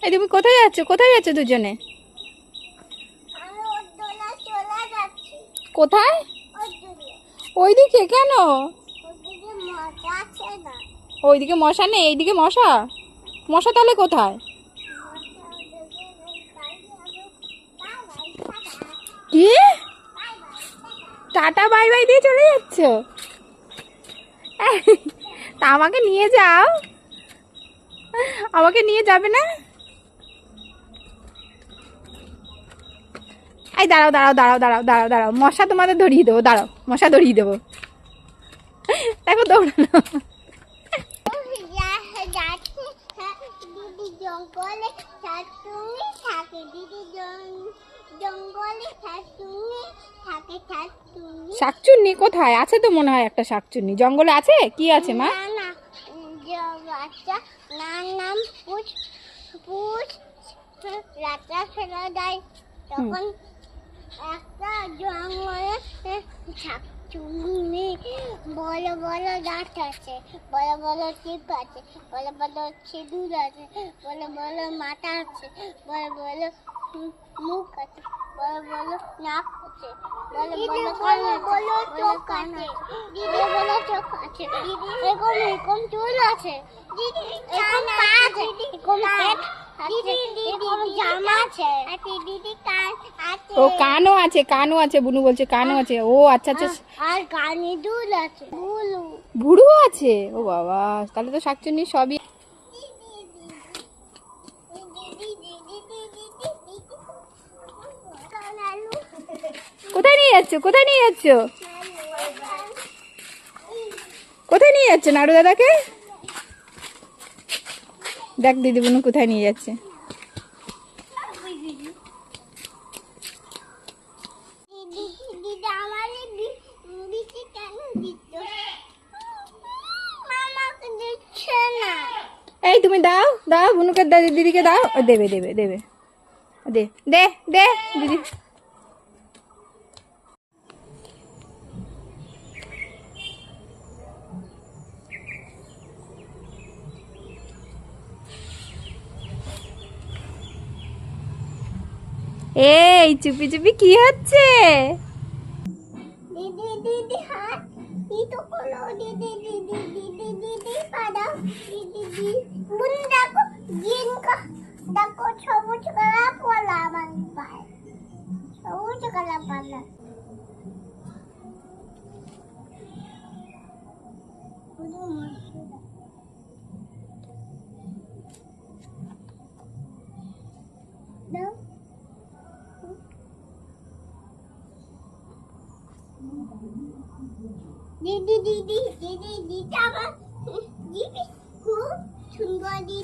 এই তুমি কোথায় যাচ্ছ? কোথায় যাচ্ছ দুজনে? কোথায়? ওইদিকে কেন? ওইদিকে মশা নেই, এইদিকে মশা। মশা তাহলে কোথায়? কি? টাটা বাই বাই দিয়ে চলে যাচ্ছ? তা আমাকে নিয়ে যাও, আমাকে নিয়ে যাবে না? এই দাঁড়াও দাঁড়াও দাঁড়াও দাঁড়াও দাঁড়াও দাঁড়াও, মশা তোমাদের ধরিয়ে দেবো, দাঁড়াও মশা ধরিয়ে দেবো। দেখো দৌড়ানো। শাকচুন্নি কোথায় আছে? তো মনে হয় একটা শাকচুন্নি জঙ্গলে আছে। কি আছে মা? নাম পুষ পুষ রাত্রা ফেলা যায় তখন একটা জঙ্গলে শাকচুন্নি বড় বড় দাঁত আছে, বড় বড় টিপ আছে, বড় বড় সিঁদুর আছে, বড় বড় মাথা আছে, বড় বড় মুখ আছে, বড় বড় নাক আছে, বড় বড় কান আছে, বড় কান আছে, বড় বড় চোখ আছে, এরকম এরকম চুল আছে, এরকম পা আছে, এরকম পেট ও কানও আছে, কানও আছে, বুনু বলছে কানও আছে। ও আচ্ছা আচ্ছা, আর কানে দুল আছে, ভুরু আছে। ও বাবা, তাহলে তো শাকচুন্নি সবই। কোথায় নিয়ে যাচ্ছ? কোথায় নিয়ে যাচ্ছ? কোথায় নিয়ে যাচ্ছে নাড়ু দাদাকে? দেখ দিদি বুনু কোথায় নিয়ে যাচ্ছে। এই তুমি দাও দাও বুনুকে, দিদিকে দাও। দেবে দেবে দেবে, দে দে দে দিদি। এই চুপি চুপি কি হচ্ছে? দিদি দিদি হাত itu কোনো দিদি দিদি দিদি দিদি পাদা দিদি দিদি বুন দেখো জিনকা দেখো সবুজ কালা পোলা আমার পায়ে সবুজ কালা পালা দিদি দিদি দিদি দিদি আমার দিদি খুব সুন্দর দিদি।